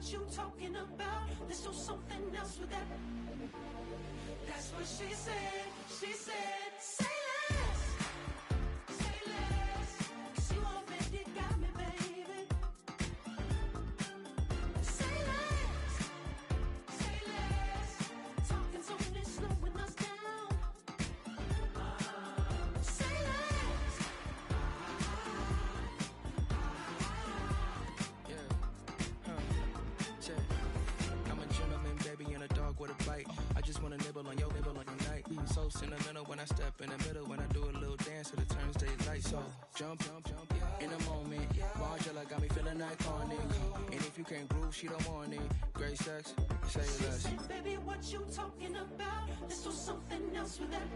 what you talking about. Let's do something else with that. That's what she said. She said, say less. Say less. 'Cause you already got me, baby. Say less. Say less. Talking's only slowing us down. Say less. I'm a gentleman, baby, and a dog with a bite. I just wanna nibble on your night. So sentimental when I step in the middle. When I do a little dance, it turns daylight. So jump in the moment. Margella got me feeling iconic. And if you can't groove, she don't want it. Great sex, say She less. said, baby, what you talking about? Let's do something else with that.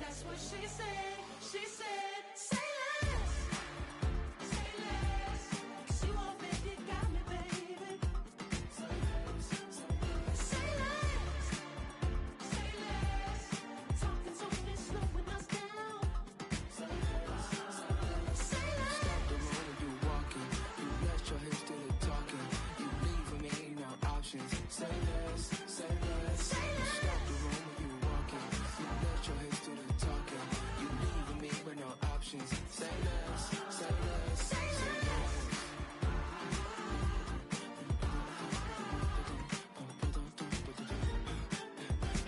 That's what she said. She said, say less. Say less. 'Cause you already got me, baby. Say less. Say less. Say less. Talking's only slowing us down. Say less. Say less. Stop the road when you walking. You rest your hips till it talking. You leaving me no options. Say less, say less. Say less. Stop the road when you walking. You rest your hips till it talking. You leaving me with no options. Say less, say less, Say say less. less.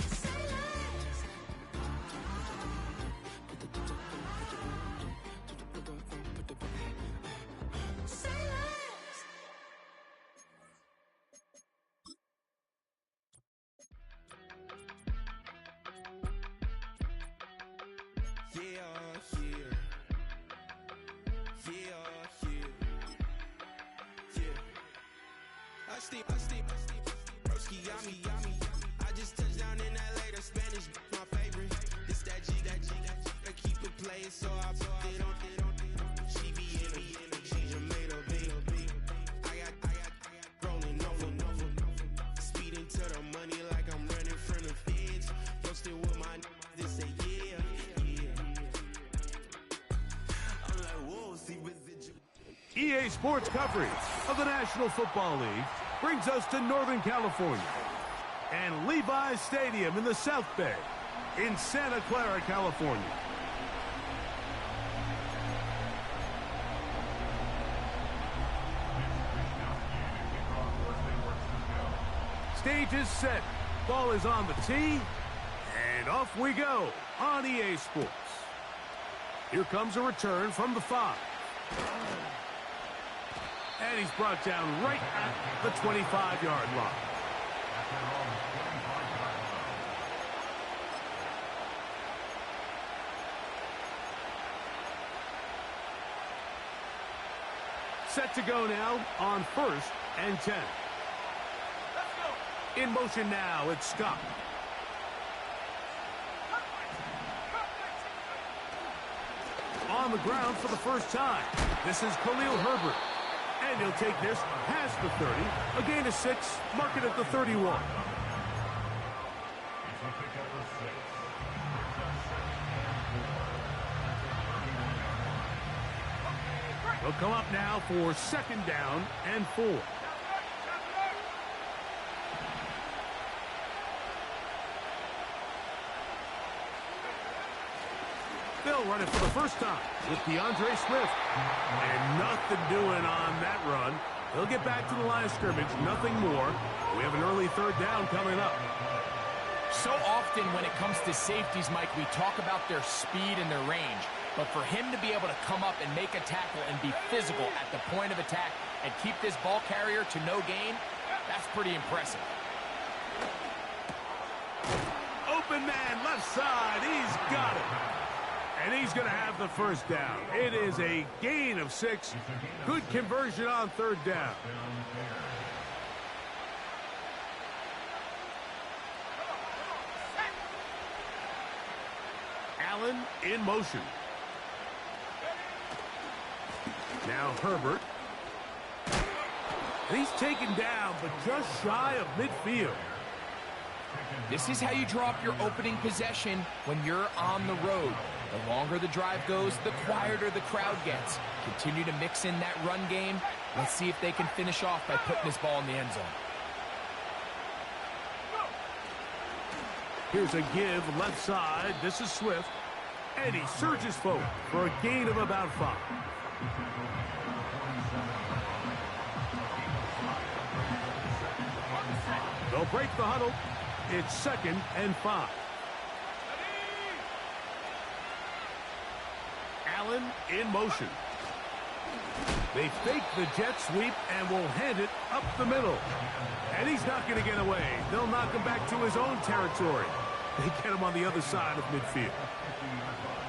Say less. Say less. I steam. Broski got me. I just touched down in LA, the Spanish, my favorite. It's that G. I keep it playing, so I put it on. She be in it, she just made a big. I got rolling over. Speeding to the money like I'm running from the feds. Posted with my they say yeah. I'm like, whoa, see residual. EA Sports coverage of the National Football League brings us to Northern California and Levi's Stadium in the South Bay in Santa Clara, California. Stage is set, ball is on the tee, and off we go on EA Sports. Here comes a return from the 5. And he's brought down right at the 25-yard line. Set to go now on 1st and 10. In motion now, it's Scott. On the ground for the first time, this is Khalil Herbert. And he'll take this past the 30, a gain of 6, mark it at the 31. He'll come up now for 2nd down and 4. They'll run it for the first time with DeAndre Swift. And nothing doing on that run. He'll get back to the line of scrimmage, nothing more. We have an early 3rd down coming up. So often when it comes to safeties, Mike, we talk about their speed and their range. But for him to be able to come up and make a tackle and be physical at the point of attack and keep this ball carrier to no gain, that's pretty impressive. Open man, left side, he's got it. And he's going to have the 1st down. It is a gain of 6. Good conversion on 3rd down. Allen in motion. Now Herbert. He's taken down, but just shy of midfield. This is how you draw up your opening possession when you're on the road. The longer the drive goes, the quieter the crowd gets. Continue to mix in that run game. Let's see if they can finish off by putting this ball in the end zone. Here's a give left side. This is Swift. And he surges forward for a gain of about 5. They'll break the huddle. It's 2nd and 5. Allen in motion. They fake the jet sweep and will hand it up the middle. And he's not going to get away. They'll knock him back to his own territory. They get him on the other side of midfield.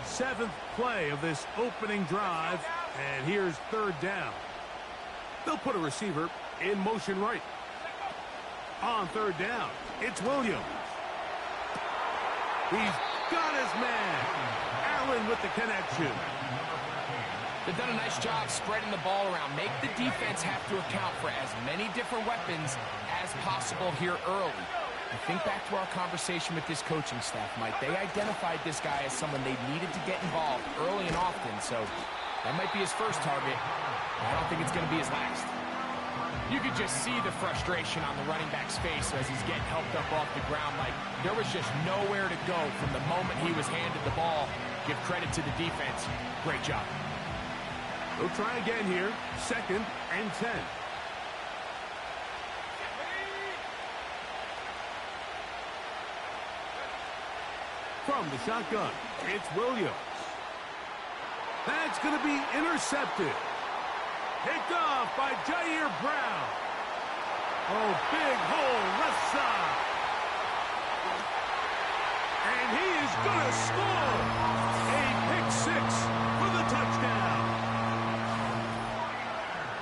7th play of this opening drive, and here's 3rd down. They'll put a receiver in motion right. On 3rd down, it's Williams. He's got his man. Allen with the connection. They've done a nice job spreading the ball around. Make the defense have to account for as many different weapons as possible here early. I think back to our conversation with this coaching staff, Mike. They identified this guy as someone they needed to get involved early and often, so that might be his first target. I don't think it's going to be his last. You could just see the frustration on the running back's face as he's getting helped up off the ground. Like, there was just nowhere to go from the moment he was handed the ball. Give credit to the defense. Great job. They'll try again here. 2nd and 10. From the shotgun, it's Williams. That's going to be intercepted. Picked off by Jair Brown. Oh, big hole left side. And he is going to score. A pick 6 for the touchdown.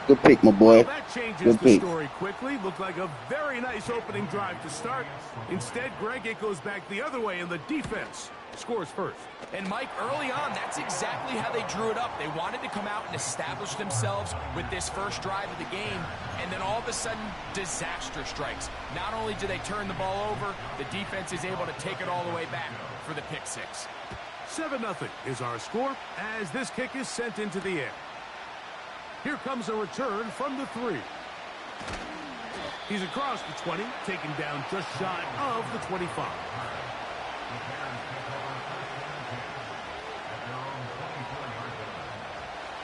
Good pick, my boy. Well, that changes the story quickly. Looked like a very nice opening drive to start. Instead, Greg, it goes back the other way, and the defense scores first. And, Mike, early on, that's exactly how they drew it up. They wanted to come out and establish themselves with this first drive of the game, and then all of a sudden, disaster strikes. Not only do they turn the ball over, the defense is able to take it all the way back for the pick 6. 7-0 is our score as this kick is sent into the air. Here comes a return from the 3. He's across the 20, taken down just shy of the 25.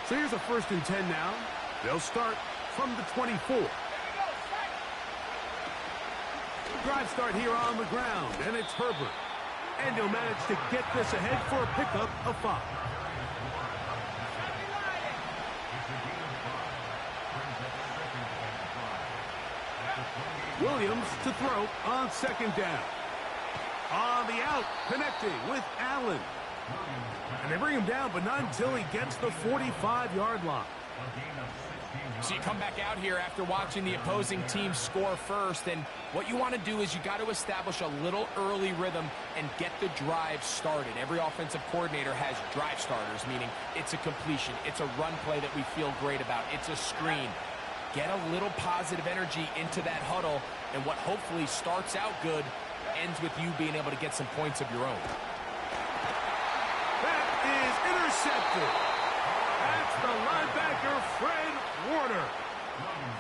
So here's a 1st and 10 now. They'll start from the 24. Drive start here on the ground, and it's Herbert. And he'll manage to get this ahead for a pickup of 5. Williams to throw on 2nd down. On the out, connecting with Allen. And they bring him down, but not until he gets the 45-yard line. So you come back out here after watching the opposing team score first, and what you want to do is you got to establish a little early rhythm and get the drive started. Every offensive coordinator has drive starters, meaning it's a completion, it's a run play that we feel great about, it's a screen. Get a little positive energy into that huddle, and what hopefully starts out good ends with you being able to get some points of your own. That is intercepted. That's the linebacker, Fred Warner.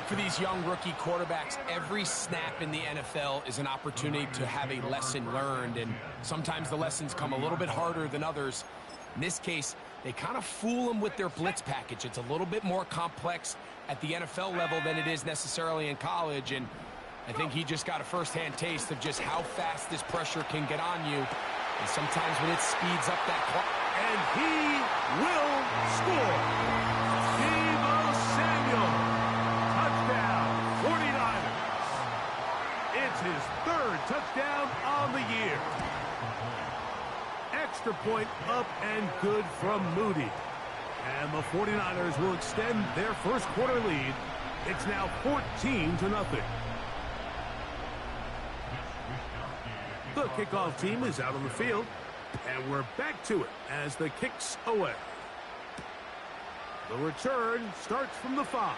For these young rookie quarterbacks, every snap in the NFL is an opportunity to have a lesson learned, and sometimes the lessons come a little bit harder than others. In this case, they kind of fool them with their blitz package. It's a little bit more complex at the NFL level than it is necessarily in college, and I think he just got a first-hand taste of just how fast this pressure can get on you, and sometimes when it speeds up that clock. And he will score. Deebo Samuel. Touchdown, 49ers. It's his 3rd touchdown on the year. Extra point up and good from Moody. And the 49ers will extend their first quarter lead. It's now 14-0. The kickoff team is out on the field, and we're back to it as the kick's away. The return starts from the 5.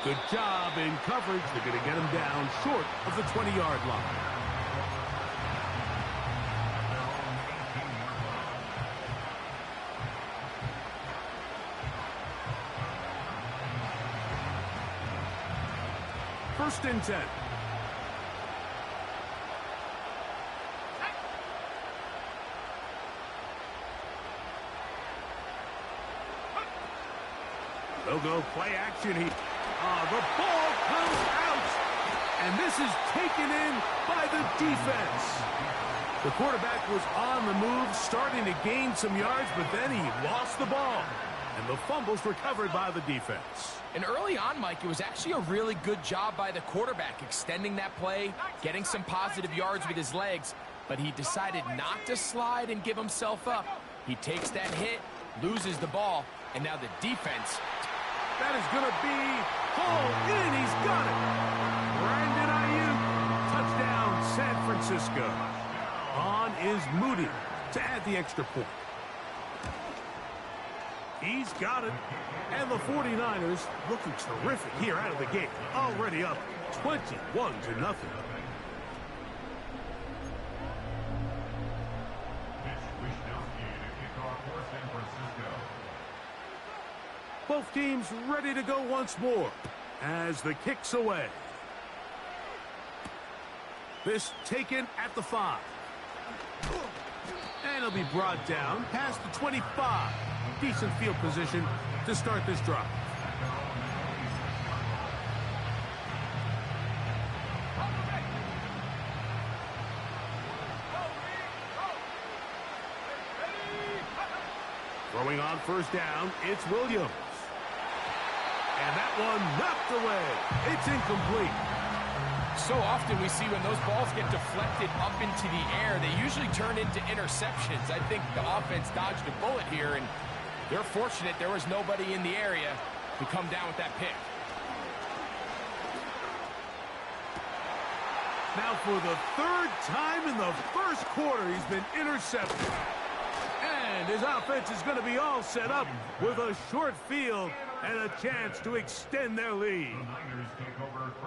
Good job in coverage. They're going to get him down short of the 20-yard line. 1st and 10. They'll go play action. The ball comes out, and this is taken in by the defense. The quarterback was on the move, starting to gain some yards, but then he lost the ball, and the fumble's recovered by the defense. And early on, Mike, it was actually a really good job by the quarterback, extending that play, getting some positive yards with his legs, but he decided not to slide and give himself up. He takes that hit, loses the ball, and now the defense... That is going to be hauled in. He's got it. Brandon Ayuk, touchdown, San Francisco. On is Moody to add the extra point. He's got it. And the 49ers looking terrific here out of the gate. Already up 21-0. Both teams ready to go once more as the kick's away. This taken at the 5. And it'll be brought down past the 25. Decent field position to start this drive. Throwing on 1st down, it's Williams. And that one knocked away. It's incomplete. So often we see when those balls get deflected up into the air, they usually turn into interceptions. I think the offense dodged a bullet here, and they're fortunate there was nobody in the area to come down with that pick. Now for the 3rd time in the 1st quarter, he's been intercepted. And his offense is going to be all set up with a short field and a chance to extend their lead.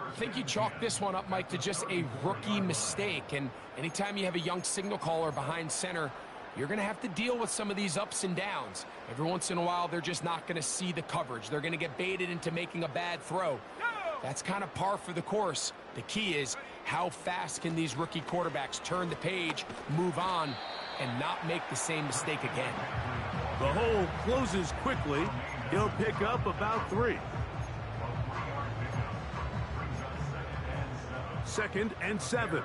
I think you chalk this one up, Mike, to just a rookie mistake. And anytime you have a young signal caller behind center, you're going to have to deal with some of these ups and downs. Every once in a while, they're just not going to see the coverage. They're going to get baited into making a bad throw. That's kind of par for the course. The key is how fast can these rookie quarterbacks turn the page, move on, and not make the same mistake again. The hole closes quickly. He'll pick up about 3. 2nd and 7.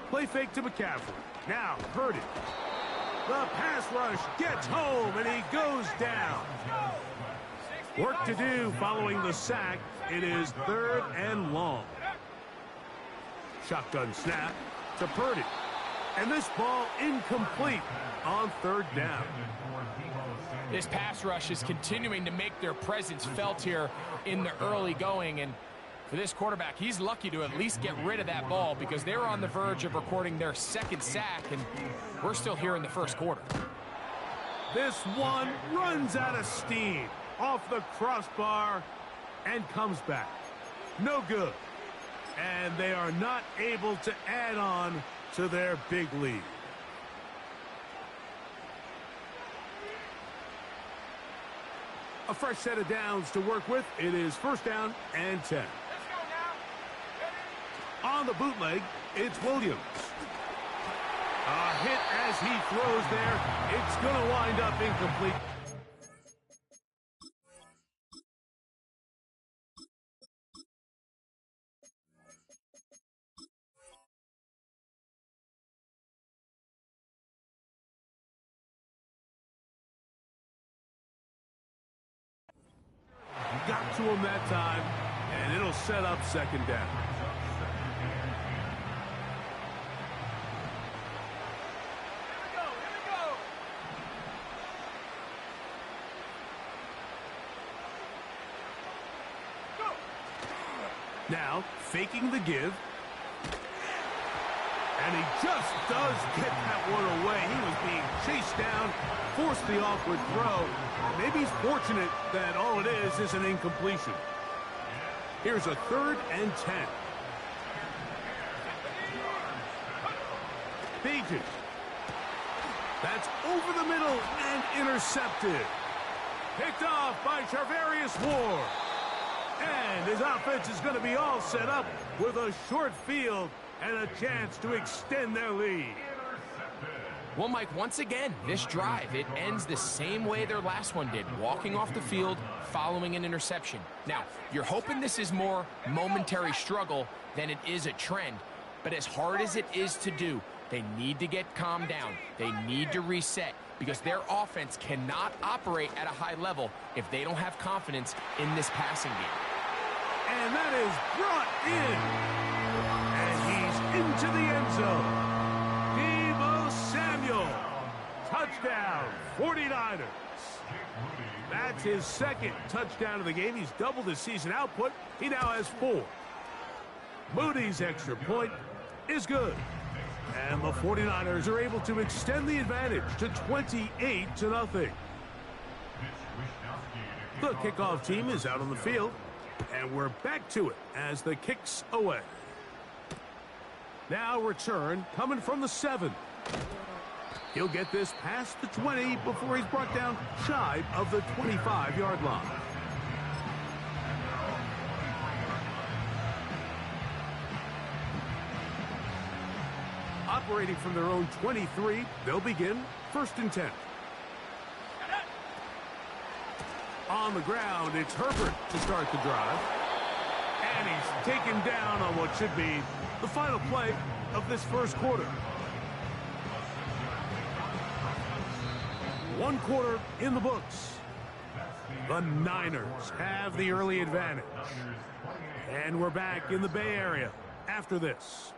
Play fake to McCaffrey. Now Purdy. The pass rush gets home, and he goes down. Work to do following the sack. It is 3rd and long. Shotgun snap to Purdy. And this ball incomplete on 3rd down. This pass rush is continuing to make their presence felt here in the early going. And for this quarterback, he's lucky to at least get rid of that ball because they're on the verge of recording their 2nd sack, and we're still here in the 1st quarter. This one runs out of steam off the crossbar and comes back. No good. And they are not able to add on to their big lead. A fresh set of downs to work with. It is 1st down and 10. On the bootleg, it's Williams. A hit as he throws there. It's going to wind up incomplete. Got to him that time, and it'll set up 2nd down. Now, faking the give. And he just does get that one away. He was being chased down, forced the awkward throw. Maybe he's fortunate that all it is an incompletion. Here's a 3rd and 10. Pages. That's over the middle and intercepted. Picked off by Charvarius Ward. And his offense is going to be all set up with a short field and a chance to extend their lead. Well, Mike, once again, this drive, it ends the same way their last one did, walking off the field, following an interception. Now, you're hoping this is more momentary struggle than it is a trend, but as hard as it is to do, they need to get calmed down. They need to reset because their offense cannot operate at a high level if they don't have confidence in this passing game. And that is brought in. And he's into the end zone. Samuel, touchdown, 49ers. That's his second touchdown of the game. He's doubled his season output. He now has 4. Moody's extra point is good. And the 49ers are able to extend the advantage to 28-0. The kickoff team is out on the field, and we're back to it as the kick's away. Now return coming from the 7. He'll get this past the 20 before he's brought down shy of the 25-yard line. Operating from their own 23, they'll begin 1st and 10. On the ground, it's Herbert to start the drive. And he's taken down on what should be the final play of this first quarter. 1 quarter in the books. The Niners have the early advantage. And we're back in the Bay Area after this.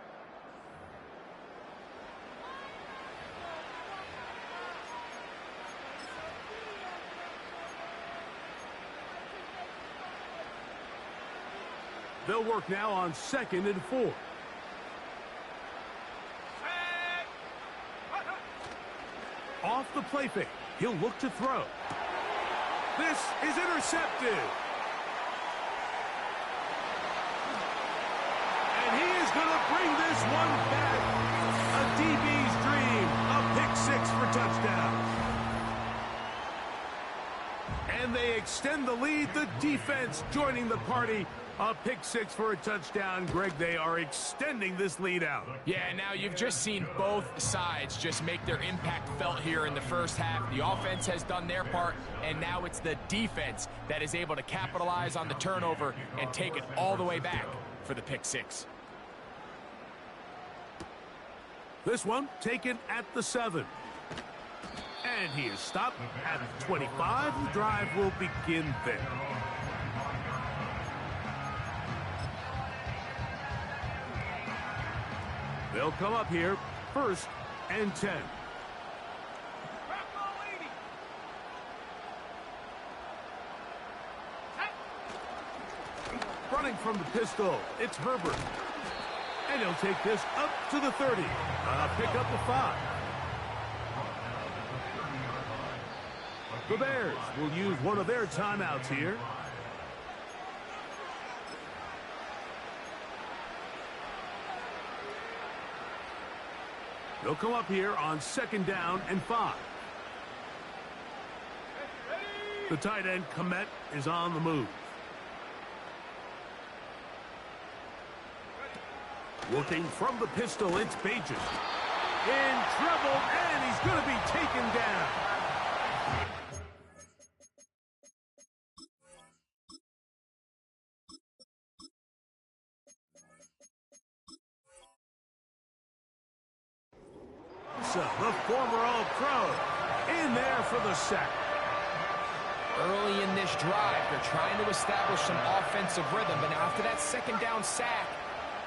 They'll work now on 2nd and 4. Off the play fake. He'll look to throw. This is intercepted. And he is going to bring this one back. A DB's dream. A pick-6 for touchdown. And they extend the lead. The defense joining the party. A pick-6 for a touchdown. Greg, they are extending this lead out. Yeah, now you've just seen both sides just make their impact felt here in the first half. The offense has done their part, and now it's the defense that is able to capitalize on the turnover and take it all the way back for the pick-6. This one taken at the 7. And he is stopped at the 25. The drive will begin there. They'll come up here, 1st and 10. Running from the pistol, it's Herbert. And he'll take this up to the 30. Pick up a 5. The Bears will use one of their timeouts here. They'll come up here on 2nd down and 5. The tight end, Komet, is on the move. Working from the pistol, it's Bajan. In trouble, and he's going to be taken down. The former All-Pro in there for the sack. Early in this drive, they're trying to establish some offensive rhythm, but now after that 2nd down sack,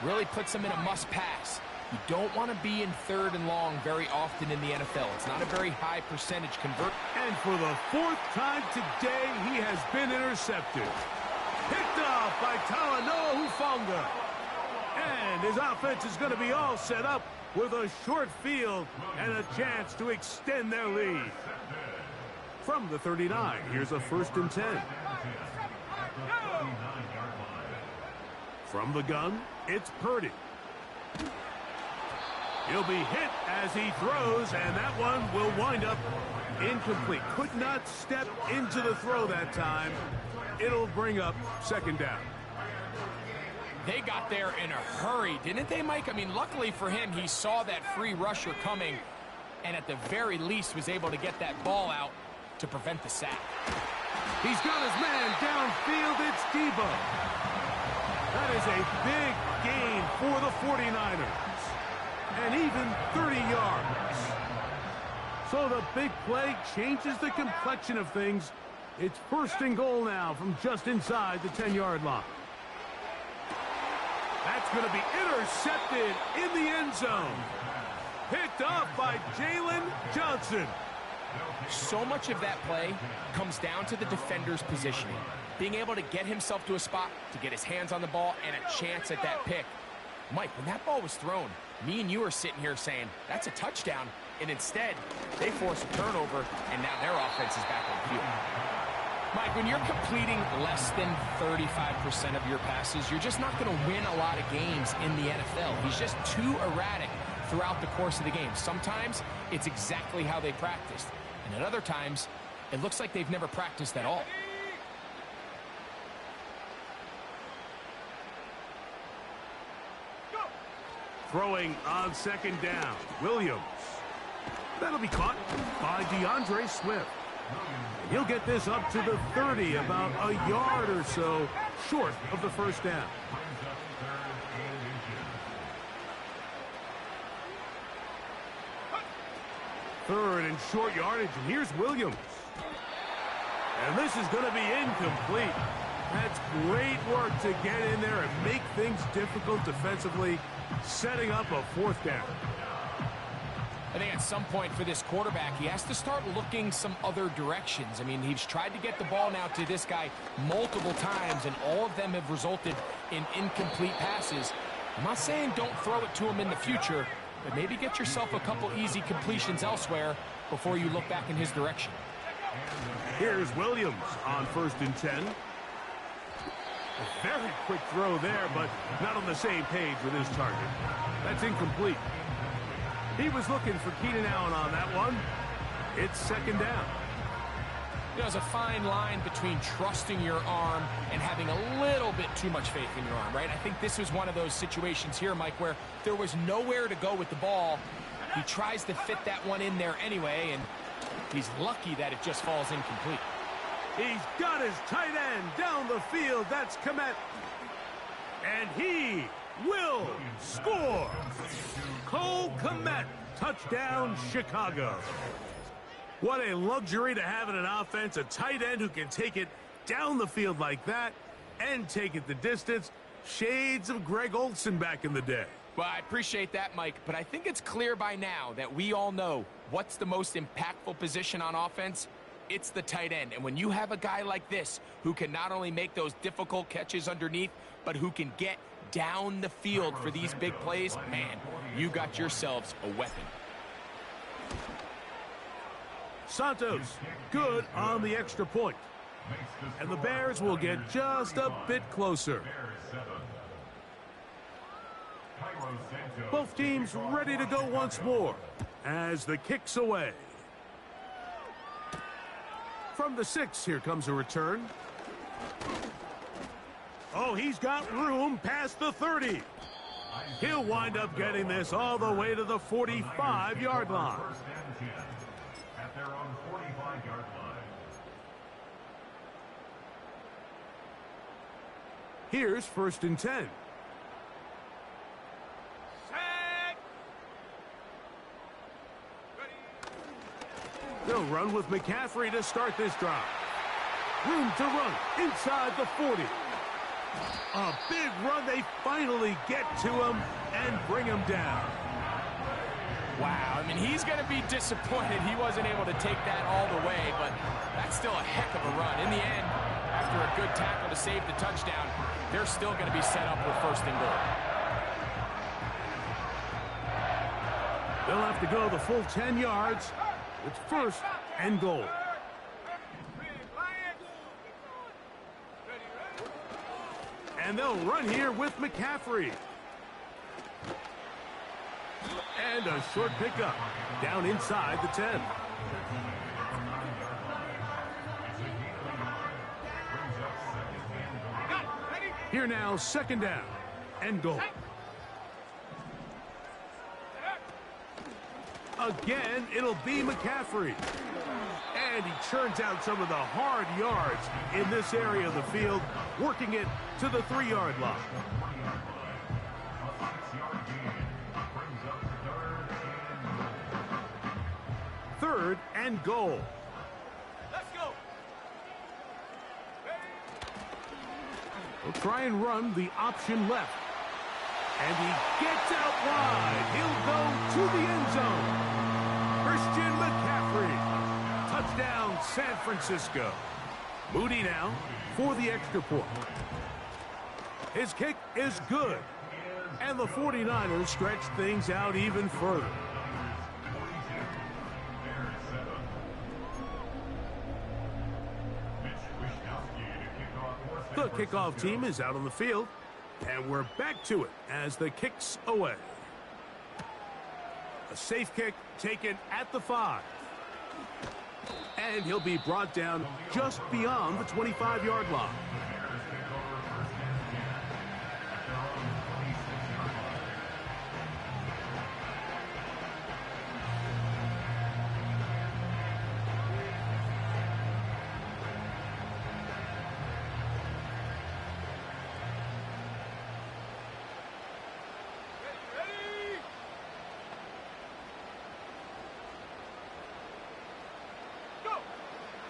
really puts them in a must-pass. You don't want to be in 3rd and long very often in the NFL. It's not a very high percentage convert. And for the 4th time today, he has been intercepted. Picked off by Talanoa Hufanga. And his offense is going to be all set up with a short field and a chance to extend their lead. From the 39, here's a 1st and 10. From the gun, it's Purdy. He'll be hit as he throws, and that one will wind up incomplete. Could not step into the throw that time. It'll bring up second down. They got there in a hurry, didn't they, Mike? I mean, luckily for him, he saw that free rusher coming and at the very least was able to get that ball out to prevent the sack. He's got his man downfield. It's Debo. That is a big gain for the 49ers. And even 30 yards. So the big play changes the complexion of things. It's first and goal now from just inside the 10-yard line. That's going to be intercepted in the end zone. Picked off by Jalen Johnson. So much of that play comes down to the defender's positioning. Being able to get himself to a spot, to get his hands on the ball, and a chance at that pick. Mike, when that ball was thrown, me and you are sitting here saying, that's a touchdown. And instead, they force a turnover, and now their offense is back on the field. Mike, when you're completing less than 35% of your passes, you're just not going to win a lot of games in the NFL. He's just too erratic throughout the course of the game. Sometimes it's exactly how they practiced. And at other times, it looks like they've never practiced at all. Throwing on second down, Williams. That'll be caught by DeAndre Swift. He'll get this up to the 30, about a yard or so short of the first down. Third and short yardage, and here's Williams. And this is going to be incomplete. That's great work to get in there and make things difficult defensively, setting up a fourth down. I think at some point for this quarterback, he has to start looking some other directions. I mean, he's tried to get the ball now to this guy multiple times, and all of them have resulted in incomplete passes. I'm not saying don't throw it to him in the future, but maybe get yourself a couple easy completions elsewhere before you look back in his direction. Here's Williams on 1st and 10. A very quick throw there, but not on the same page with his target. That's incomplete. He was looking for Keenan Allen on that one. It's second down. There's a fine line between trusting your arm and having a little bit too much faith in your arm, right? I think this was one of those situations here, Mike, where there was nowhere to go with the ball. He tries to fit that one in there anyway, and he's lucky that it just falls incomplete. He's got his tight end down the field. That's Kmet. And he will score. Cole Kmet, touchdown Chicago. What a luxury to have in an offense, a tight end who can take it down the field like that and take it the distance. Shades of Greg Olsen back in the day. Well, I appreciate that, Mike, but I think it's clear by now that we all know what's the most impactful position on offense. It's the tight end. And when you have a guy like this who can not only make those difficult catches underneath, but who can get down the field for these big plays, man, you got yourselves a weapon. Santos, good on the extra point. And the Bears will get just a bit closer. Both teams ready to go once more as the kick's away. From the 6, here comes a return. Oh, he's got room past the 30. He'll wind up getting this all the way to the 45-yard line. At their own 45-yard line. Here's 1st and 10. They'll run with McCaffrey to start this drive. Room to run inside the 40. A big run. They finally get to him and bring him down. Wow, I mean, he's going to be disappointed he wasn't able to take that all the way, but that's still a heck of a run. In the end, after a good tackle to save the touchdown, they're still going to be set up with 1st and goal. They'll have to go the full 10 yards. It's 1st and goal. And they'll run here with McCaffrey. And a short pickup down inside the 10. Here now, second down and goal. Again, it'll be McCaffrey. And he churns out some of the hard yards in this area of the field, working it to the 3-yard line. Third and goal. Let's go. He'll try and run the option left. And he gets out wide. He'll go to the end zone. Christian McCaffrey. Touchdown, San Francisco. Moody now for the extra point. His kick is good. And the 49ers stretch things out even further. The kickoff team is out on the field, and we're back to it as the kick's away. A safe kick taken at the 5. And he'll be brought down just beyond the 25-yard line.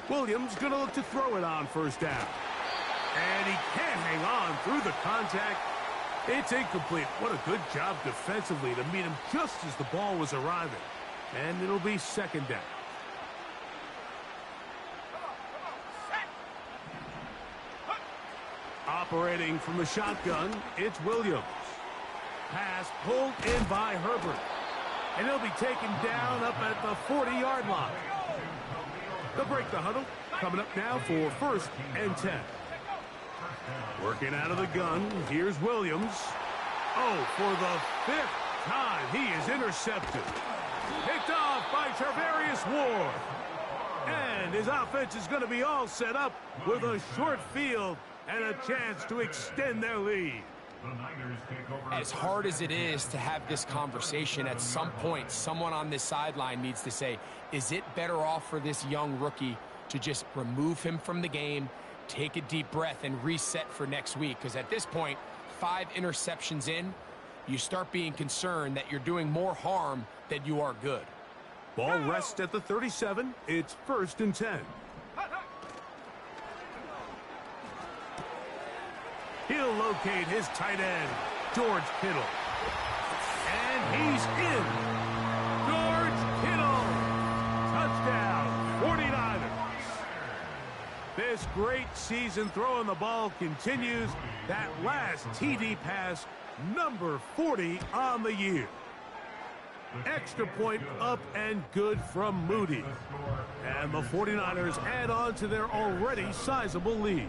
Williams going to look to throw it on first down. And he can't hang on through the contact. It's incomplete. What a good job defensively to meet him just as the ball was arriving. And it'll be second down. Operating from the shotgun, it's Williams. Pass pulled in by Herbert. And he'll be taken down up at the 40-yard line. They'll break the huddle. Coming up now for first and 10. Working out of the gun, here's Williams. Oh, for the 5th time, he is intercepted. Picked off by Tarvarius Ward. And his offense is going to be all set up with a short field and a chance to extend their lead. As hard as it is to have this conversation, at some point, someone on this sideline needs to say, is it better off for this young rookie to just remove him from the game, take a deep breath, and reset for next week? Because at this point, 5 interceptions in, you start being concerned that you're doing more harm than you are good. Ball rests at the 37. It's first and 10. He'll locate his tight end, George Kittle. And he's in. George Kittle. Touchdown, 49ers. This great season throwing the ball continues. That last TD pass, number 40 on the year. Extra point up and good from Moody. And the 49ers add on to their already sizable lead.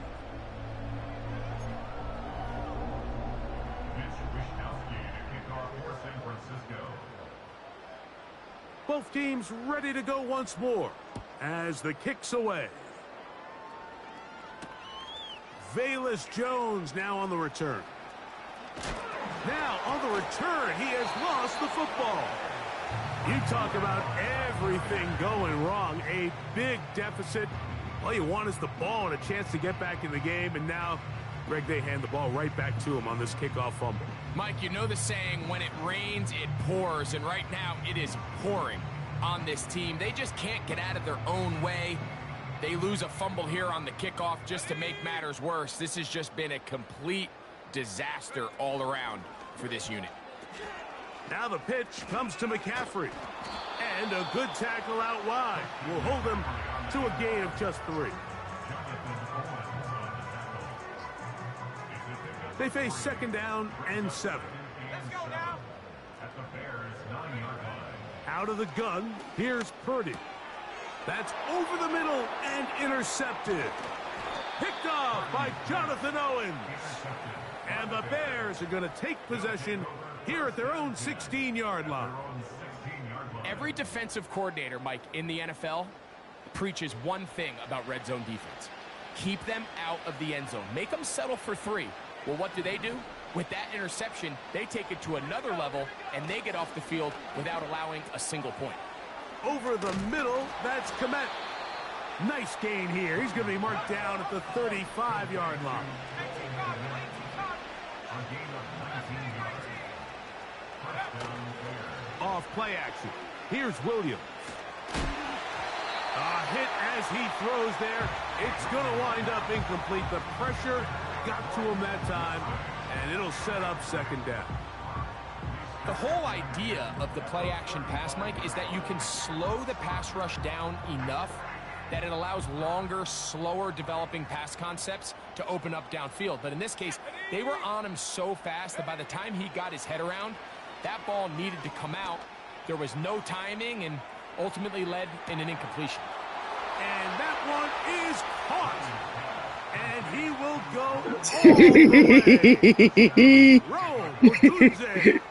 Both teams ready to go once more as the kick's away. Velus Jones now on the return. Now on the return, he has lost the football. You talk about everything going wrong. A big deficit. All you want is the ball and a chance to get back in the game. And now, Greg, they hand the ball right back to him on this kickoff fumble. Mike, you know the saying, when it rains, it pours. And right now, it is pouring on this team. They just can't get out of their own way. They lose a fumble here on the kickoff just to make matters worse. This has just been a complete disaster all around for this unit. Now the pitch comes to McCaffrey. And a good tackle out wide will hold him to a gain of just 3. They face second down and 7. Let's go now. Out of the gun, here's Purdy. That's over the middle and intercepted. Picked off by Jonathan Owens. And the Bears are going to take possession here at their own 16-yard line. Every defensive coordinator, Mike, in the NFL preaches one thing about red zone defense. Keep them out of the end zone. Make them settle for 3. Well, what do? With that interception, they take it to another level, and they get off the field without allowing a single point. Over the middle, that's Komet. Nice gain here. He's going to be marked down at the 35-yard line. Off play action. Here's Williams. A hit as he throws there. It's going to wind up incomplete. The pressure got to him that time, and it'll set up second down. The whole idea of the play action pass, Mike, is that you can slow the pass rush down enough that it allows longer, slower developing pass concepts to open up downfield. But in this case, they were on him so fast that by the time he got his head around, that ball needed to come out. There was no timing and ultimately led in an incompletion. And that one is caught. And he will go all the way.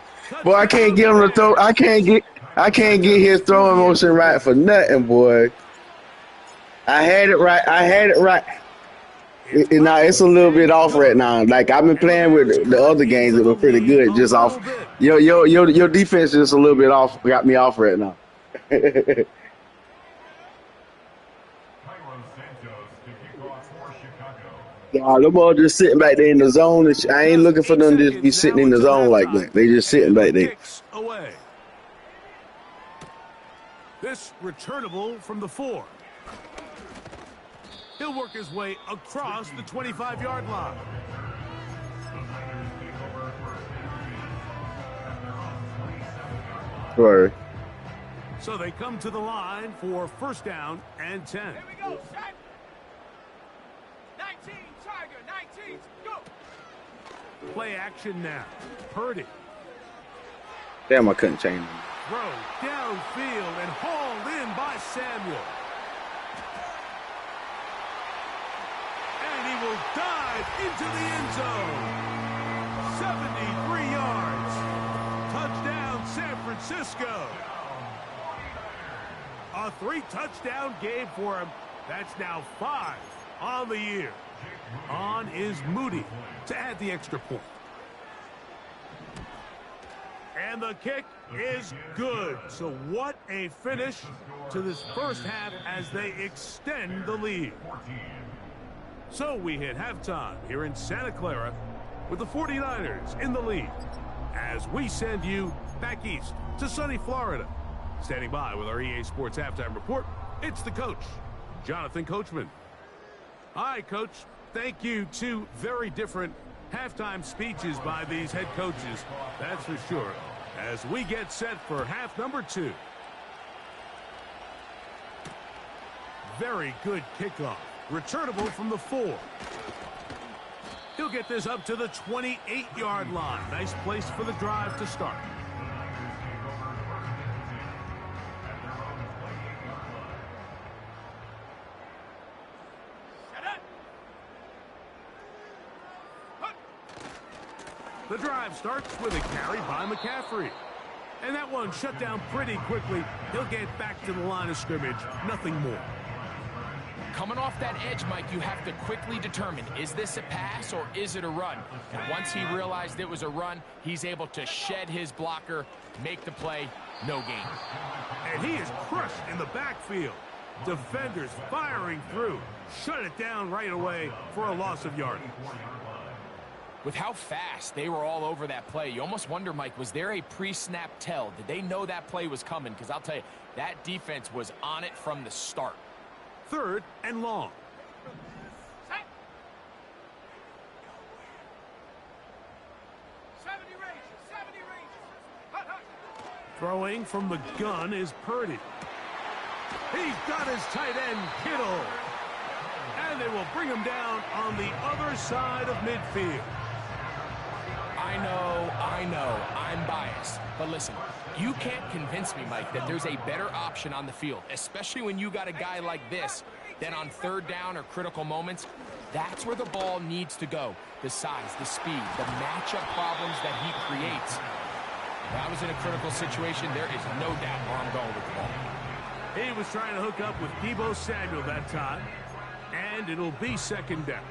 Boy, I can't get him to throw. I can't get his throwing motion right for nothing, boy. I had it right. Now it's a little bit off right now. Like I've been playing with the other games that were pretty good, just off. Your defense is a little bit off. Got me off right now. Nah, them all just sitting back there in the zone. I ain't looking for them to just be sitting in the zone like that. They just sitting back there. Away. This returnable from the 4. He'll work his way across the 25-yard line. Sorry. So they come to the line for first down and 10. Here we go, set. 19, Tiger, 19, go. Play action now. Purdy. Damn, I couldn't change them. Throw downfield and hauled in by Samuel. And he will dive into the end zone. 73 yards. Touchdown, San Francisco. A 3-touchdown game for him. That's now 5 on the year. On is Moody to add the extra point. And the kick is good. So what a finish to this first half as they extend the lead. So we hit halftime here in Santa Clara with the 49ers in the lead as we send you back east to sunny Florida. Standing by with our EA Sports Halftime Report, it's the coach, Jonathan Coachman. Hi, Coach. Thank you. 2 very different halftime speeches by these head coaches, that's for sure, as we get set for half number 2. Very good kickoff. Returnable from the 4. He'll get this up to the 28-yard line. Nice place for the drive to start. The drive starts with a carry by McCaffrey. And that one shut down pretty quickly. He'll get back to the line of scrimmage. Nothing more. Coming off that edge, Mike, you have to quickly determine, is this a pass or is it a run? And once he realized it was a run, he's able to shed his blocker, make the play, no gain. And he is crushed in the backfield. Defenders firing through. Shut it down right away for a loss of yardage. With how fast they were all over that play, you almost wonder, Mike, was there a pre-snap tell? Did they know that play was coming? Because I'll tell you, that defense was on it from the start. 3rd and long. Set. 70 ranges. Hut, hut. Throwing from the gun is Purdy. He's got his tight end, Kittle. And they will bring him down on the other side of midfield. I know, I'm biased. But listen, you can't convince me, Mike, that there's a better option on the field, especially when you got a guy like this, than on 3rd down or critical moments. That's where the ball needs to go. The size, the speed, the matchup problems that he creates. That was in a critical situation. There is no doubt where I'm going with the ball. He was trying to hook up with Deebo Samuel that time, and it'll be second down.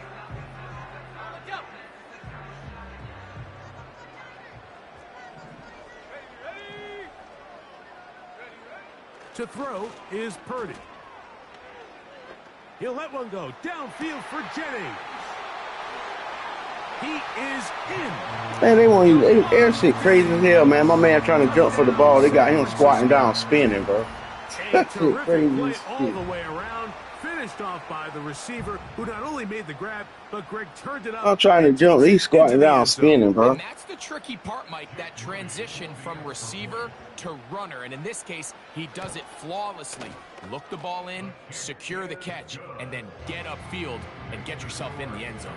To throw is Purdy. He'll let one go downfield for Jennings. He is in. Man, they want you. Air shit crazy as hell, man. My man trying to jump for the ball. They got him squatting down, spinning, bro. That shit crazy. Play all the way around, finished off by the receiver, who not only made the grab, but Greg turned it up. I'm trying to jump. He's squatting down, spinning, bro. And that's the tricky part, Mike, that transition from receiver to runner. And in this case, he does it flawlessly. Look the ball in, secure the catch, and then get upfield and get yourself in the end zone.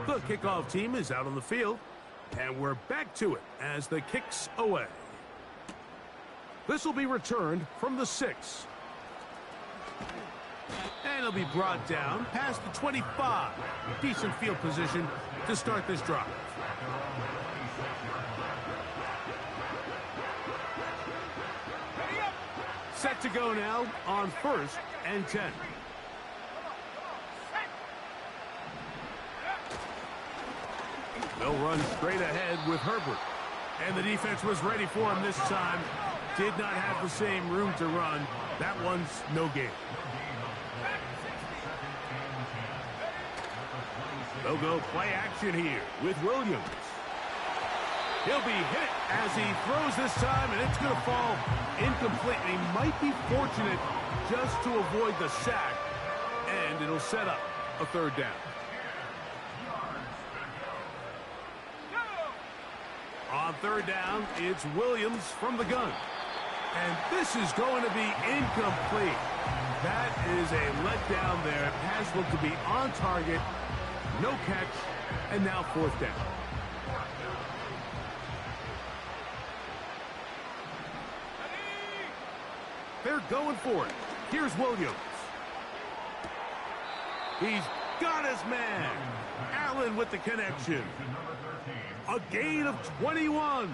The kickoff team is out on the field, and we're back to it as the kick's away. This will be returned from the 6. And it'll be brought down past the 25. Decent field position to start this drive. Set to go now on 1st and 10. They'll run straight ahead with Herbert. And the defense was ready for him this time. Did not have the same room to run. That one's no gain. They'll go play action here with Williams. He'll be hit as he throws this time, and it's going to fall incomplete. He might be fortunate just to avoid the sack, and it'll set up a 3rd down. On 3rd down, it's Williams from the gun. And this is going to be incomplete. That is a letdown there. Pass looked to be on target. No catch. And now 4th down. They're going for it. Here's Williams. He's got his man. Allen with the connection. A gain of 21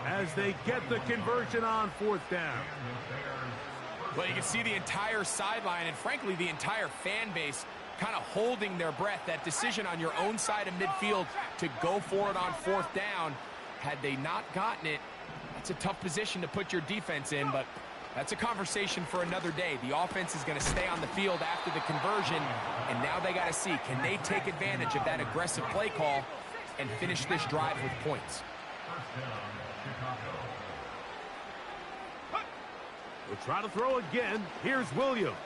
as they get the conversion on 4th down. Well, you can see the entire sideline and, frankly, the entire fan base kind of holding their breath. That decision on your own side of midfield to go for it on 4th down, had they not gotten it, that's a tough position to put your defense in, but that's a conversation for another day. The offense is going to stay on the field after the conversion, and now they got to see, can they take advantage of that aggressive play call and finish this drive with points? We'll try to throw again. Here's Williams.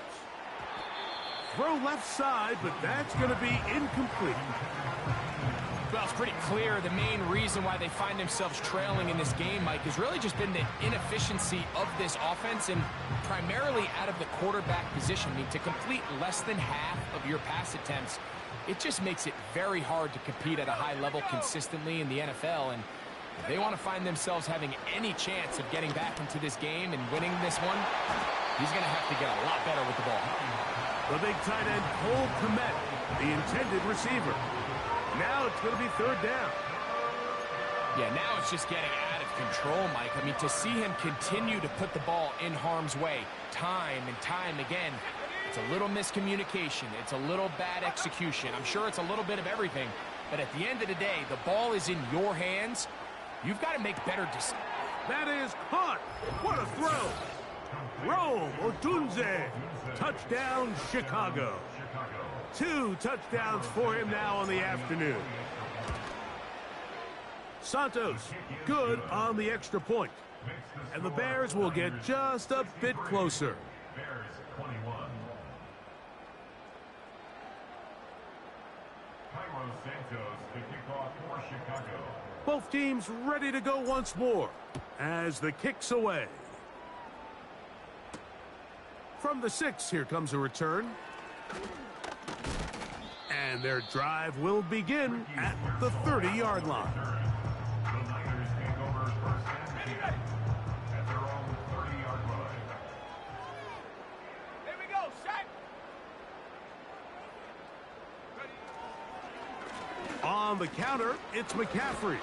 Throw left side, but that's going to be incomplete. Well, it's pretty clear the main reason why they find themselves trailing in this game, Mike, has really just been the inefficiency of this offense and primarily out of the quarterback position. I mean, to complete less than half of your pass attempts, it just makes it very hard to compete at a high level consistently in the NFL. And if they want to find themselves having any chance of getting back into this game and winning this one, he's going to have to get a lot better with the ball. The big tight end, Cole Kmet, the intended receiver. Now it's going to be 3rd down. Yeah, now it's just getting out of control, Mike. I mean, to see him continue to put the ball in harm's way time and time again, it's a little miscommunication. It's a little bad execution. I'm sure it's a little bit of everything. But at the end of the day, the ball is in your hands. You've got to make better decisions. That is caught. What a throw. Rome Odunze. Touchdown, Chicago. 2 touchdowns for him now on the afternoon. Santos, good on the extra point. And the Bears will get just a bit closer. Bears 21. Cairo Santos to kick off for Chicago. Both teams ready to go once more as the kick's away. From the 6, here comes a return. And their drive will begin at the 30-yard line. The Niners take over 1st and 10 at their own 30-yard line. Here we go, set. On the counter, it's McCaffrey.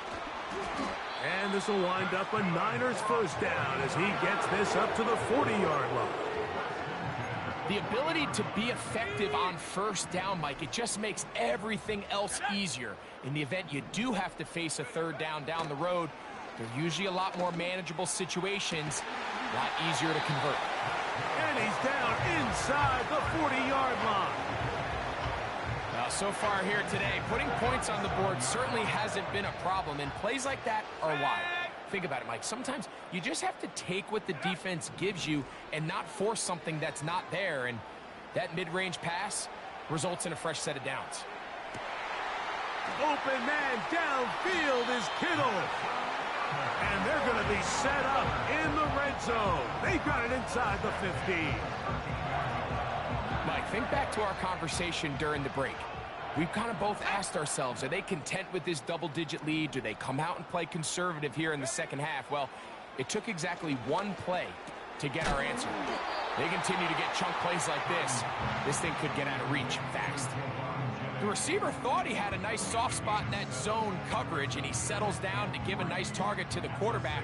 And this will wind up a Niners first down as he gets this up to the 40-yard line. The ability to be effective on first down, Mike, it just makes everything else easier. In the event you do have to face a third down the road, they're usually a lot more manageable situations, a lot easier to convert. And he's down inside the 40-yard line. Well, so far here today, putting points on the board certainly hasn't been a problem, and plays like that are why. Think about it, Mike. Sometimes you just have to take what the defense gives you and not force something that's not there, and that mid-range pass results in a fresh set of downs. Open man downfield is Kittle. And they're going to be set up in the red zone. They've got it inside the 15. Mike, think back to our conversation during the break. We've kind of both asked ourselves, are they content with this double-digit lead? Do they come out and play conservative here in the second half? Well, it took exactly one play to get our answer. They continue to get chunk plays like this. This thing could get out of reach fast. The receiver thought he had a nice soft spot in that zone coverage, and he settles down to give a nice target to the quarterback.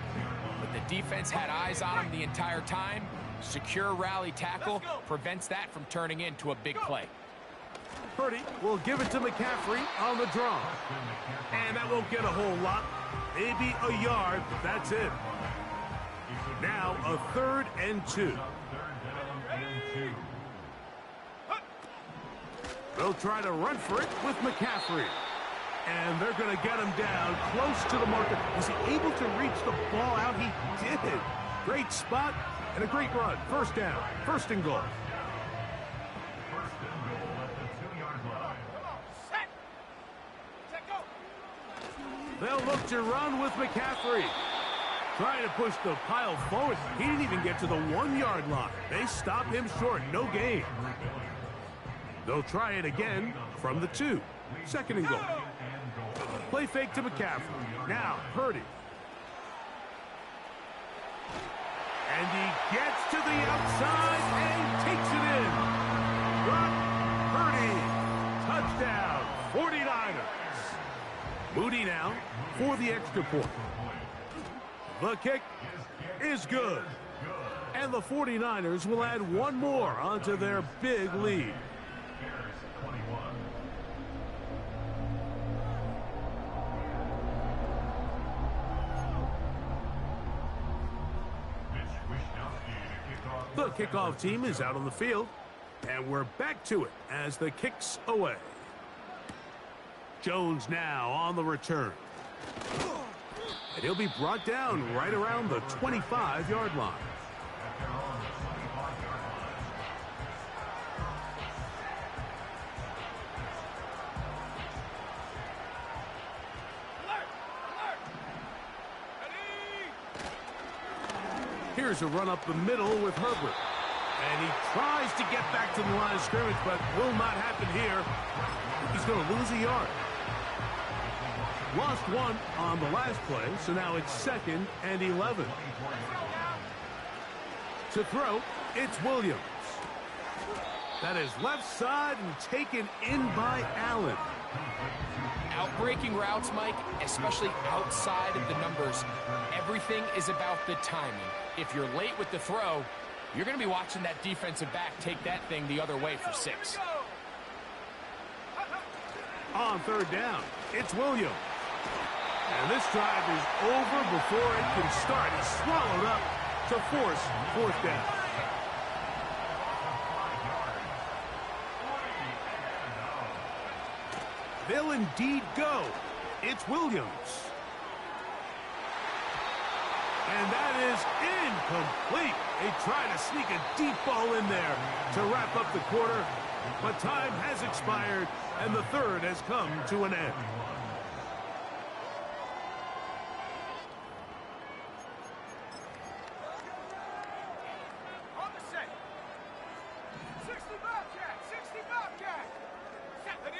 But the defense had eyes on him the entire time. Secure rally tackle prevents that from turning into a big play. Purdy will give it to McCaffrey on the draw. And that won't get a whole lot. Maybe a yard, but that's it. Now a 3rd and 2. They'll try to run for it with McCaffrey. And they're going to get him down close to the marker. Was he able to reach the ball out? He did. Great spot and a great run. First down. 1st and goal. They'll look to run with McCaffrey. Trying to push the pile forward. He didn't even get to the 1-yard line. They stop him short. No gain. They'll try it again from the 2. 2nd and goal. Play fake to McCaffrey. Now, Purdy. And he gets to the outside and takes it in. Brock Purdy. Touchdown. 49ers. Moody now for the extra point. The kick is good. And the 49ers will add one more onto their big lead. The kickoff team is out on the field, and we're back to it as the kick's away. Jones now on the return. And he'll be brought down right around the 25-yard line. Here's a run up the middle with Herbert. And he tries to get back to the line of scrimmage, but will not happen here. He's going to lose a yard. Lost 1 on the last play, so now it's 2nd and 11. To throw, it's Williams. That is left side and taken in by Allen. Outbreaking routes, Mike, especially outside of the numbers, everything is about the timing. If you're late with the throw, you're going to be watching that defensive back take that thing the other way for 6. On 3rd down, it's Williams. And this drive is over before it can start. He's swallowed up to force 4th down. They'll indeed go. It's Williams. And that is incomplete. They try to sneak a deep ball in there to wrap up the quarter. But time has expired, and the 3rd has come to an end. On the set. 60 Bobcat, 60 Bobcat. 70.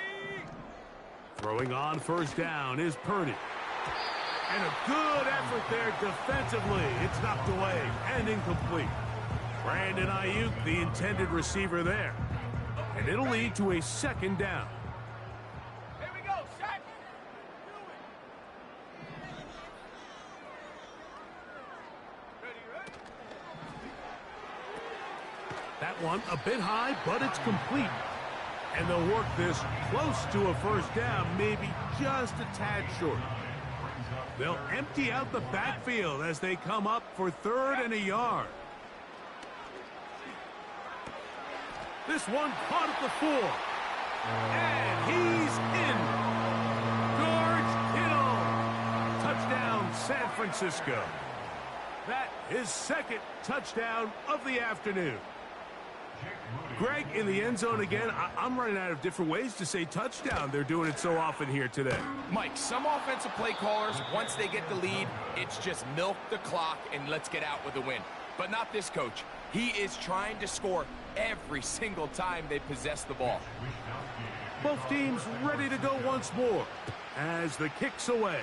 Throwing on 1st down is Purdy. And a good effort there defensively. It's knocked away and incomplete. Brandon Ayuk, the intended receiver there. And it'll lead to a 2nd down. Here we go, set. That one a bit high, but it's complete. And they'll work this close to a first down, maybe just a tad short. They'll empty out the backfield as they come up for 3rd and a yard. This one caught at the 4. And he's in. George Kittle. Touchdown, San Francisco. That is 2nd touchdown of the afternoon. Greg in the end zone again. I'm running out of different ways to say touchdown. They're doing it so often here today. Mike, some offensive play callers, once they get the lead, it's just milk the clock and let's get out with a win. But not this coach. He is trying to score every single time they possess the ball. Both teams ready to go once more as the kick's away.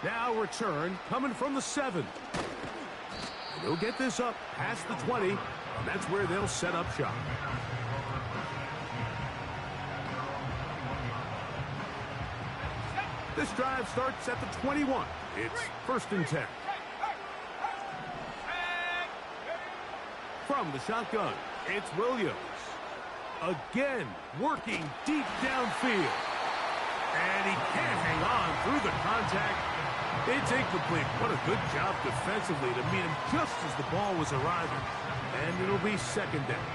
Now return coming from the 7. They'll get this up past the 20, and that's where they'll set up shop. This drive starts at the 21. It's 1st and 10. From the shotgun, it's Williams. Again, working deep downfield. And he can't hang on through the contact. It's incomplete. What a good job defensively to meet him just as the ball was arriving. And it'll be 2nd down.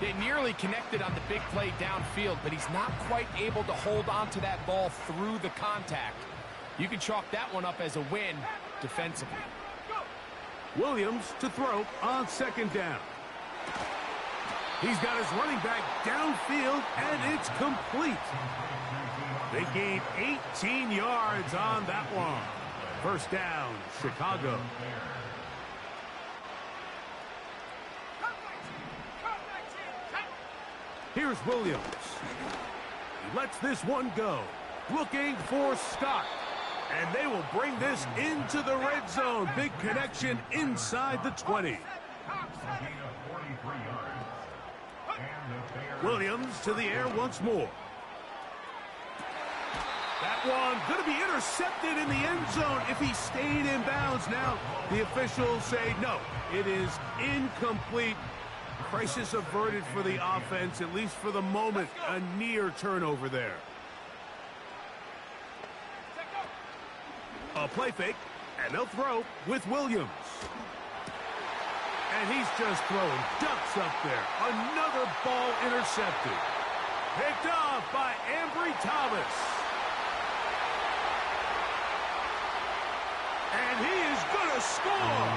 They nearly connected on the big play downfield, but he's not quite able to hold on to that ball through the contact. You can chalk that one up as a win defensively. Williams to throw on 2nd down. He's got his running back downfield, and it's complete. They gain 18 yards on that one. 1st down, Chicago. Here's Williams. He lets this one go. Looking for Scott. And they will bring this into the red zone. Big connection inside the 20. Williams to the air once more. That one going to be intercepted in the end zone if he stayed in bounds. Now the officials say no, it is incomplete. Crisis averted for the offense, at least for the moment. A near turnover there. A play fake, and they'll throw with Williams. And he's just throwing ducks up there. Another ball intercepted. Picked off by Ambry Thomas. And he is going to score.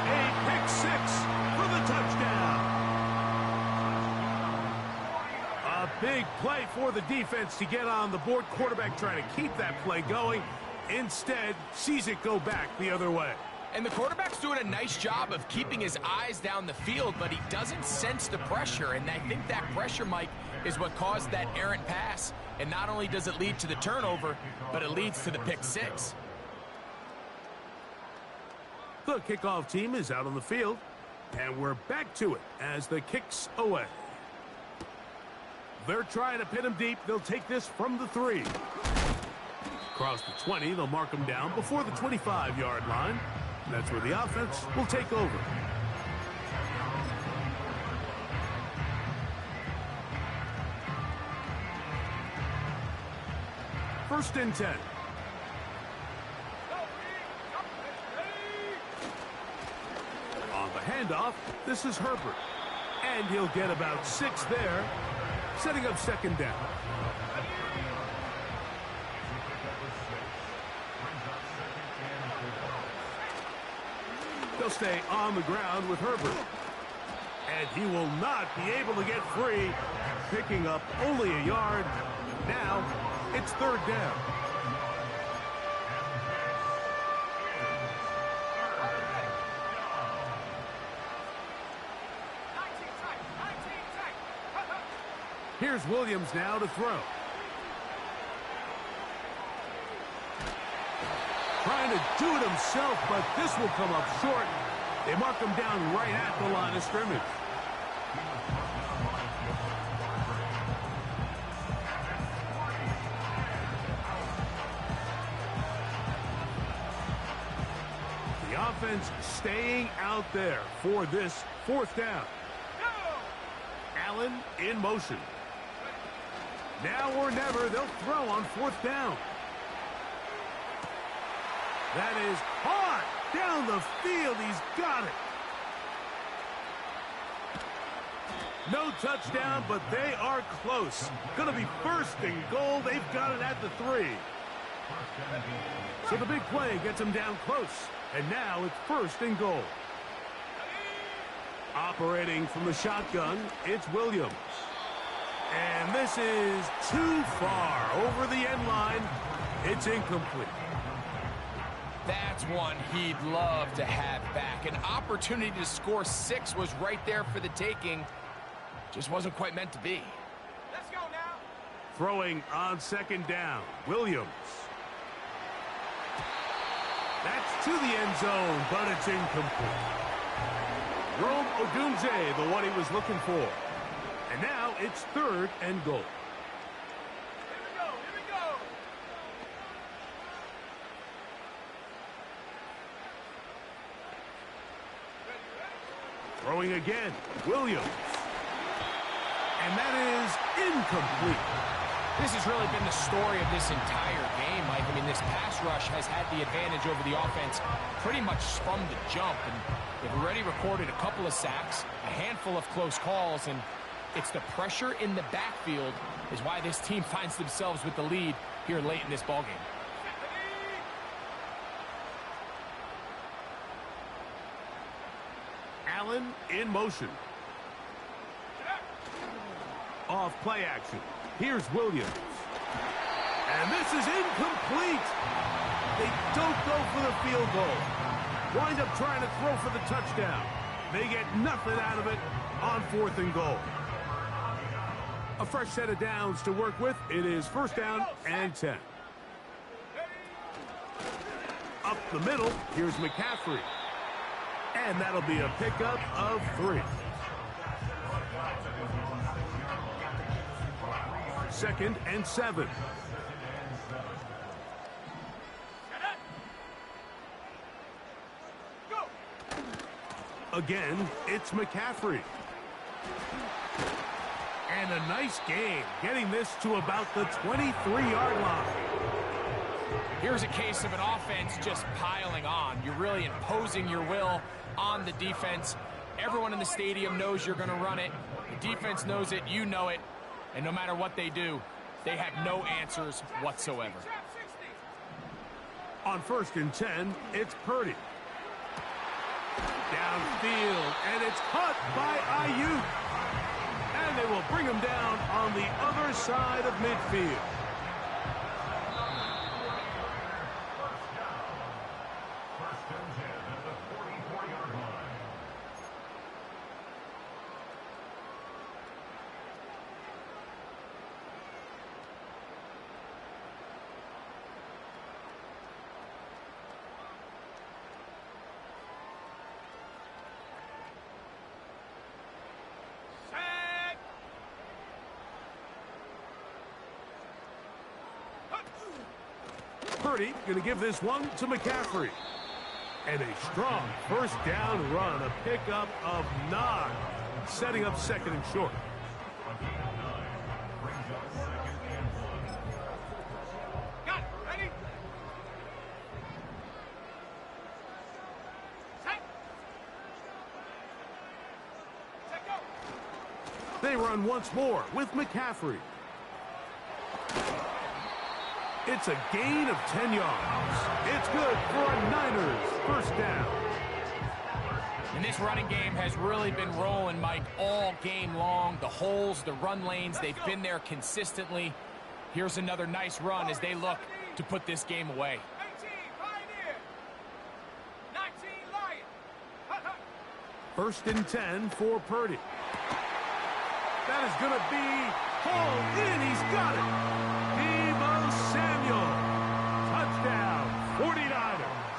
A pick 6 for the touchdown. A big play for the defense to get on the board. Quarterback trying to keep that play going. Instead, sees it go back the other way. And the quarterback's doing a nice job of keeping his eyes down the field, but he doesn't sense the pressure. And I think that pressure, Mike, is what caused that errant pass. And not only does it lead to the turnover, but it leads to the pick 6. The kickoff team is out on the field, and we're back to it as the kick's away. They're trying to pin him deep. They'll take this from the 3. Across the 20, they'll mark him down before the 25-yard line. That's where the offense will take over. First and 10. On the handoff, this is Herbert. And he'll get about 6 there, setting up 2nd down. They'll stay on the ground with Herbert. And he will not be able to get free, picking up only a yard. Now, it's 3rd down. Here's Williams now to throw. Trying to do it himself, but this will come up short. They mark him down right at the line of scrimmage. The The offense staying out there for this fourth down. Allen in motion. Now or never, they'll throw on fourth down. That is hard down the field. He's got it. No touchdown, but they are close. Going to be first and goal. They've got it at the 3. So the big play gets them down close. And now it's first and goal. Operating from the shotgun, it's Williams. And this is too far over the end line. It's incomplete. That's one he'd love to have back. An opportunity to score 6 was right there for the taking. Just wasn't quite meant to be. Let's go now. Throwing on second down, Williams. That's to the end zone, but it's incomplete. Rome Odunze, the one he was looking for. And now it's third and goal. Here we go. Here we go. Throwing again, Williams. And that is incomplete. This has really been the story of this entire game, Mike. I mean, this pass rush has had the advantage over the offense pretty much from the jump. And they've already recorded a couple of sacks, a handful of close calls, and it's the pressure in the backfield is why this team finds themselves with the lead here late in this ballgame. Allen in motion. Off play action. Here's Williams. And this is incomplete. They don't go for the field goal. Wind up trying to throw for the touchdown. They get nothing out of it on fourth and goal. A fresh set of downs to work with. It is first down and 10. Up the middle, here's McCaffrey. And that'll be a pickup of 3. Second and 7. Again, it's McCaffrey. And a nice game, getting this to about the 23-yard line. Here's a case of an offense just piling on. You're really imposing your will on the defense. Everyone in the stadium knows you're going to run it. The defense knows it, you know it. And no matter what they do, they have no answers whatsoever. On first and 10, it's Purdy. Downfield, and it's caught by Ayuk. And they will bring him down on the other side of midfield. Purdy going to give this one to McCaffrey. And a strong first down run, a pickup of 9, setting up second and short. Got it. Ready? Set. Set, go. They run once more with McCaffrey. It's a gain of 10 yards. It's good for a Niners first down. And this running game has really been rolling, Mike, all game long. The holes, the run lanes, they've been there consistently. Here's another nice run as they look to put this game away. 18, Pioneer. 19, Lion. First and 10 for Purdy. That is going to be hauled in. He's got it. Samuel, touchdown, 49ers.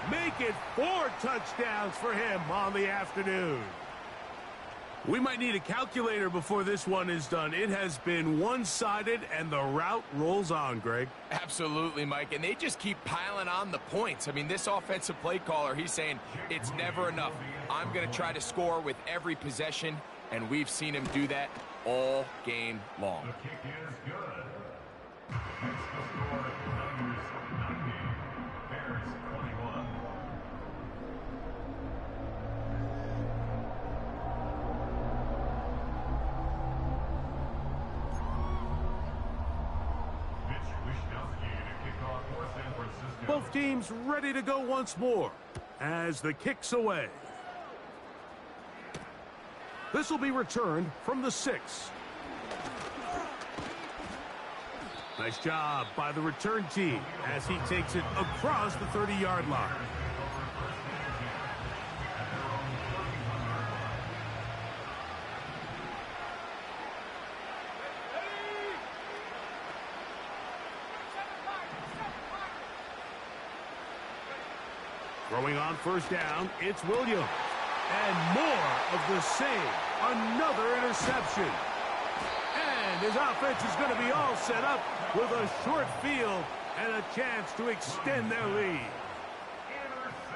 Make it 4 touchdowns for him on the afternoon. We might need a calculator before this one is done. It has been one-sided, and the route rolls on, Greg. Absolutely, Mike, and they just keep piling on the points. I mean, this offensive play caller, he's saying it's never enough. I'm going to try to score with every possession, and we've seen him do that all game long. The kick is good. Next to score, Niners 90, Bears 21. Both teams ready to go once more as the kick's away. This will be returned from the 6. Nice job by the return team as he takes it across the 30-yard line. Throwing on first down, it's Williams. And more of the same. Another interception. And his offense is going to be all set up with a short field and a chance to extend their lead.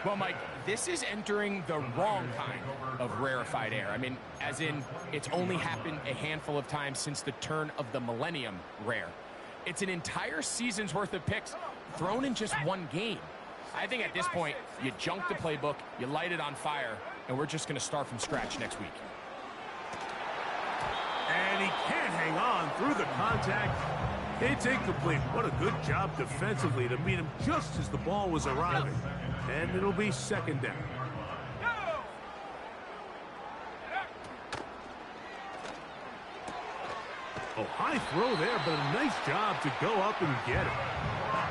Well, Mike, this is entering the wrong kind of rarefied air. I mean, as in, it's only happened a handful of times since the turn of the millennium rare. It's an entire season's worth of picks thrown in just one game. I think at this point, you junk the playbook, you light it on fire, and we're just going to start from scratch next week. And he can't hang on through the contact. It's incomplete. What a good job defensively to meet him just as the ball was arriving. And it'll be second down. Oh, high throw there, but a nice job to go up and get it.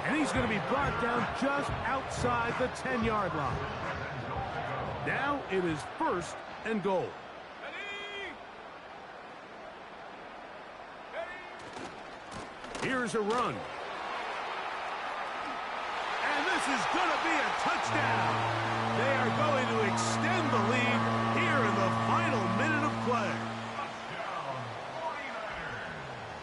And he's going to be brought down just outside the 10-yard line. Now it is first and goal. Here's a run. And this is going to be a touchdown. They are going to extend the lead here in the final minute of play.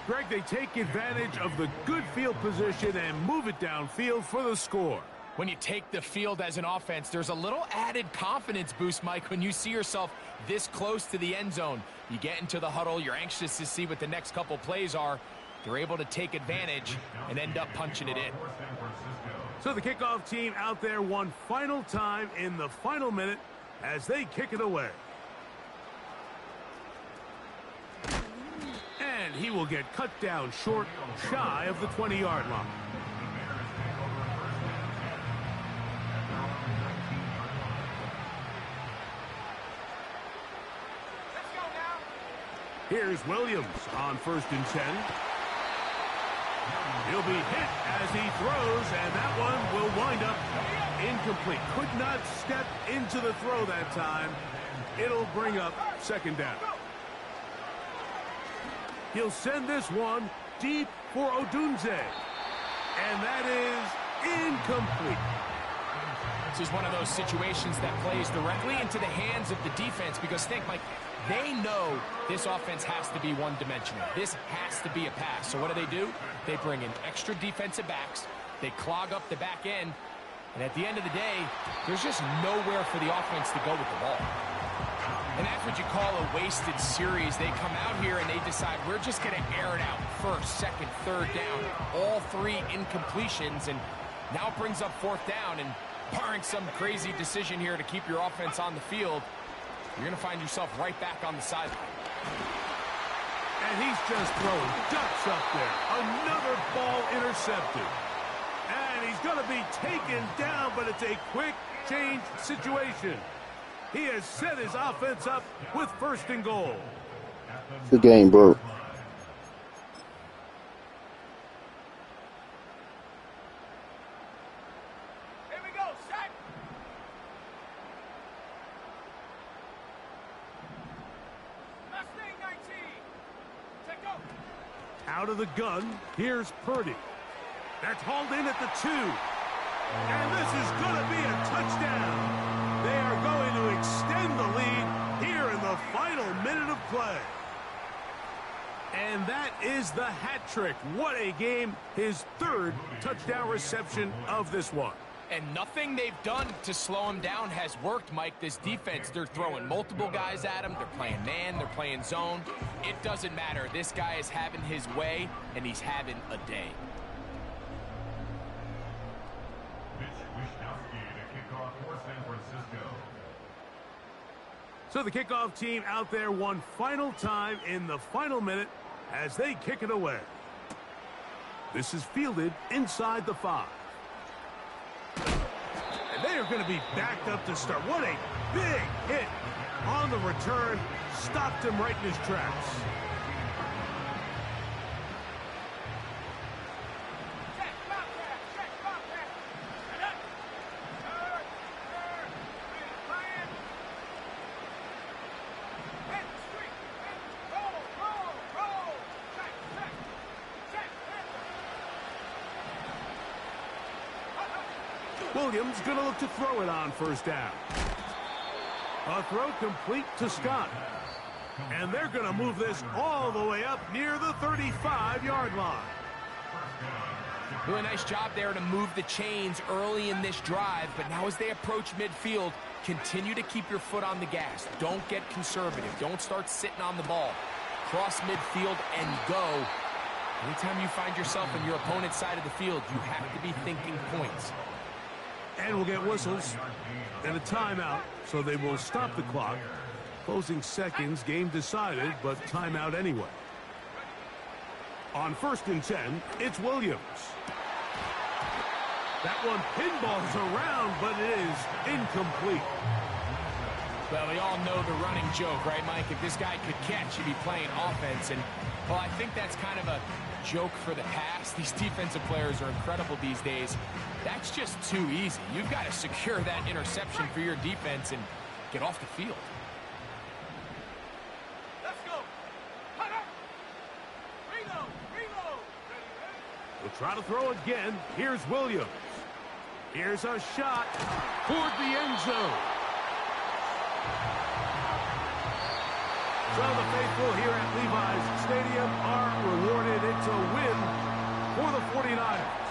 Greg, they take advantage of the good field position and move it downfield for the score. When you take the field as an offense, there's a little added confidence boost, Mike, when you see yourself this close to the end zone. You get into the huddle, you're anxious to see what the next couple plays are. They're able to take advantage and end up punching it in. So the kickoff team out there one final time in the final minute as they kick it away. And he will get cut down short, shy of the 20-yard line. Here's Williams on 1st and 10. He'll be hit as he throws, and that one will wind up incomplete. Could not step into the throw that time. It'll bring up second down. He'll send this one deep for Odunze. And that is incomplete. This is one of those situations that plays directly into the hands of the defense because think, Mike, they know this offense has to be one-dimensional. This has to be a pass. So what do? They bring in extra defensive backs. They clog up the back end. And at the end of the day, there's just nowhere for the offense to go with the ball. And that's what you call a wasted series. They come out here and they decide we're just going to air it out. First, second, third down. All three incompletions. And now it brings up 4th down. And barring some crazy decision here to keep your offense on the field, you're going to find yourself right back on the sideline. And he's just throwing ducks up there. Another ball intercepted. And he's going to be taken down, but it's a quick change situation. He has set his offense up with 1st and goal. Good game, bro. Here we go, set. Mustang 19. Take go. Out of the gun, here's Purdy. That's hauled in at the 2. And this is going to be a touchdown. They are going to extend the lead here in the final minute And that is the hat trick. What a game. His third touchdown reception of this one. And nothing they've done to slow him down has worked, Mike. This defense, they're throwing multiple guys at him. They're playing man. They're playing zone. It doesn't matter. This guy is having his way, and he's having a day. So the kickoff team out there one final time in the final minute as they kick it away. This is fielded inside the 5. And they are going to be backed up to start. What a big hit on the return. Stopped him right in his tracks. Williams going to look to throw it on first down. A throw complete to Scott. And they're going to move this all the way up near the 35-yard line. Really nice job there to move the chains early in this drive, but now as they approach midfield, continue to keep your foot on the gas. Don't get conservative. Don't start sitting on the ball. Cross midfield and go. Anytime you find yourself on your opponent's side of the field, you have to be thinking points. And we'll get whistles and a timeout, so they will stop the clock. Closing seconds, game decided, but timeout anyway. On 1st and 10, it's Williams. That one pinballs around, but it is incomplete. Well, we all know the running joke, right, Mike? If this guy could catch, he'd be playing offense. And, well, I think that's kind of a joke for the past. These defensive players are incredible these days. That's just too easy. You've got to secure that interception for your defense and get off the field. Let's go. Reload. Reload. We'll try to throw again. Here's Williams. Here's a shot toward the end zone. So the faithful here at Levi's Stadium are rewarded. It's a win for the 49ers.